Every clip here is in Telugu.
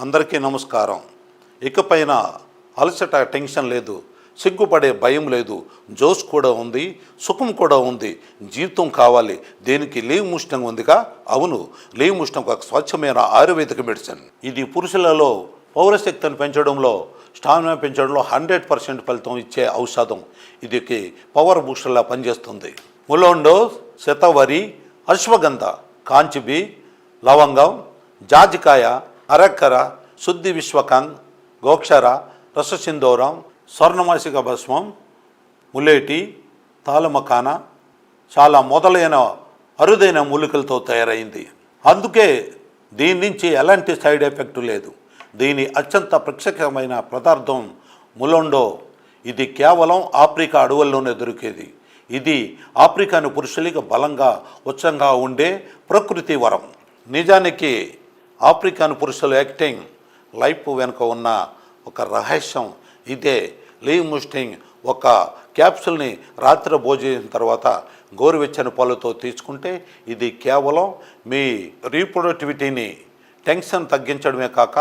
అందరికీ నమస్కారం. ఇకపైన అలసట టెన్షన్ లేదు, సిగ్గుపడే భయం లేదు, జోష్ కూడా ఉంది, సుఖం కూడా ఉంది. జీవితం కావాలి, దేనికి లీవ్ ముష్టం ఉందిగా. అవును, లీవ్ ముష్టం ఒక స్వచ్ఛమైన ఆయుర్వేదిక మెడిసిన్. ఇది పురుషులలో పౌరశక్తిని పెంచడంలో, స్టామినా పెంచడంలో 100% ఫలితం ఇచ్చే ఔషధం. ఇది పవర్ బూస్టర్లా పనిచేస్తుంది. ములోండో, శతవరి, అశ్వగంధ, కాంచిబి, లవంగం, జాజికాయ, అరక్కర, శుద్ధి విశ్వకంగ్, గోక్షర, రససింధూరం, స్వర్ణమాసిక భస్మం, ములేటి, తాళమకాన చాలా మొదలైన అరుదైన మూలికలతో తయారైంది. అందుకే దీని నుంచి ఎలాంటి సైడ్ ఎఫెక్ట్ లేదు. దీని అత్యంత ప్రత్యేకమైన పదార్థం ములోండో. ఇది కేవలం ఆఫ్రికా అడవుల్లోనే దొరికేది. ఇది ఆఫ్రికాను పురుషులకి బలంగా ఉచ్చంగా ఉండే ప్రకృతి వరం. నిజానికి ఆఫ్రికాను పురుషుల యాక్టింగ్ లైఫ్ వెనుక ఉన్న ఒక రహస్యం ఇదే. లీవ్ ముస్టింగ్ ఒక క్యాప్సుల్ని రాత్రి భోజనం తర్వాత గోరువెచ్చని పాలతో తీసుకుంటే ఇది కేవలం మీ రీప్రొడక్టివిటీని, టెన్షన్ తగ్గించడమే కాక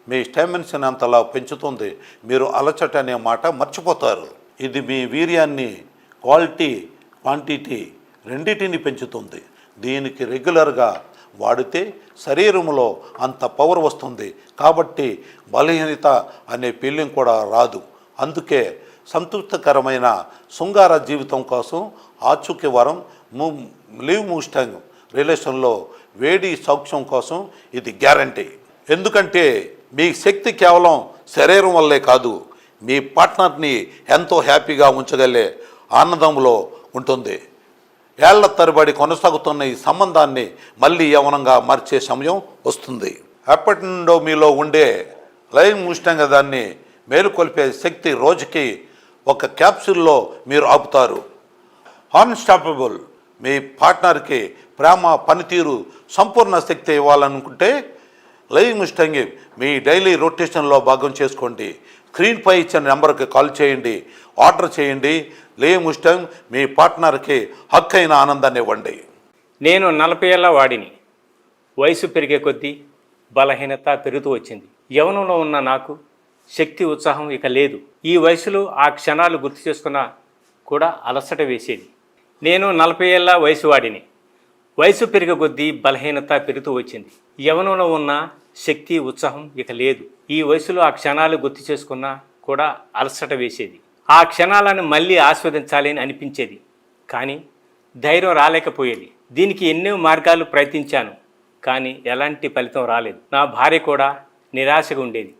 మీ స్టామినాని అంతలా పెంచుతుంది. మీరు అలసట అనే మాట మర్చిపోతారు. ఇది మీ వీర్యాన్ని క్వాలిటీ, క్వాంటిటీ రెండింటిని పెంచుతుంది. దీనికి రెగ్యులర్గా వాడితే శరీరంలో అంత పవర్ వస్తుంది. కాబట్టి బలహీనత అనే ఫీలింగ్ కూడా రాదు. అందుకే సంతృప్తికరమైన శృంగార జీవితం కోసం ఆచూకీ వరం లీవ్ ముస్టాంగ్ రిలేషన్లో వేడి సౌఖ్యం కోసం ఇది గ్యారంటీ. ఎందుకంటే మీ శక్తి కేవలం శరీరం వల్లే కాదు, మీ పార్ట్నర్ని ఎంతో హ్యాపీగా ఉంచగలే ఆనందంలో ఉంటుంది. ఏళ్ల తరబడి కొనసాగుతున్న ఈ సంబంధాన్ని మళ్ళీ యవనంగా మార్చే సమయం వస్తుంది. ఎప్పటి నుండో మీలో ఉండే లీవ్ ముస్టాంగ్ దాన్ని మేలుకొల్పే శక్తి రోజుకి ఒక క్యాప్సూల్లో మీరు ఆపుతారు. అన్స్టాపబుల్. మీ పార్ట్నర్కి ప్రేమ, పనితీరు, సంపూర్ణ శక్తి ఇవ్వాలనుకుంటే లీవ్ ముస్టాంగ్ మీ డైలీ రొటేషన్లో భాగం చేసుకోండి. స్క్రీన్పై ఇచ్చిన నెంబర్కి కాల్ చేయండి, ఆర్డర్ చేయండి. లీవ్ ముస్టాంగ్ మీ పార్ట్నర్కి హక్కైన ఆనందాన్ని ఇవ్వండి. నేను 40 ఏళ్ల వాడిని. వయసు పెరిగే కొద్దీ బలహీనత పెరుగుతూ వచ్చింది. యవనంలో ఉన్న నాకు శక్తి, ఉత్సాహం ఇక లేదు. ఈ వయసులో ఆ క్షణాలు గుర్తు చేసుకున్నా కూడా అలసట వేసేది. నేను 40 ఏళ్ల వయసు వాడిని. వయసు పెరిగే కొద్దీ బలహీనత పెరుగుతూ వచ్చింది. యవనంలో ఉన్న శక్తి, ఉత్సాహం ఇక లేదు. ఈ వయసులో ఆ క్షణాలు గుర్తు చేసుకున్నా కూడా అలసట వేసేది. ఆ క్షణాలను మళ్ళీ ఆస్వాదించాలి అని అనిపించేది. కానీ ధైర్యం రాలేకపోయేది. దీనికి ఎన్నో మార్గాలు ప్రయత్నించాను, కానీ ఎలాంటి ఫలితం రాలేదు. నా భార్య కూడా నిరాశగా ఉండేది.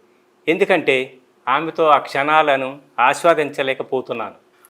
ఎందుకంటే ఆమెతో ఆ క్షణాలను ఆస్వాదించలేకపోతున్నాను.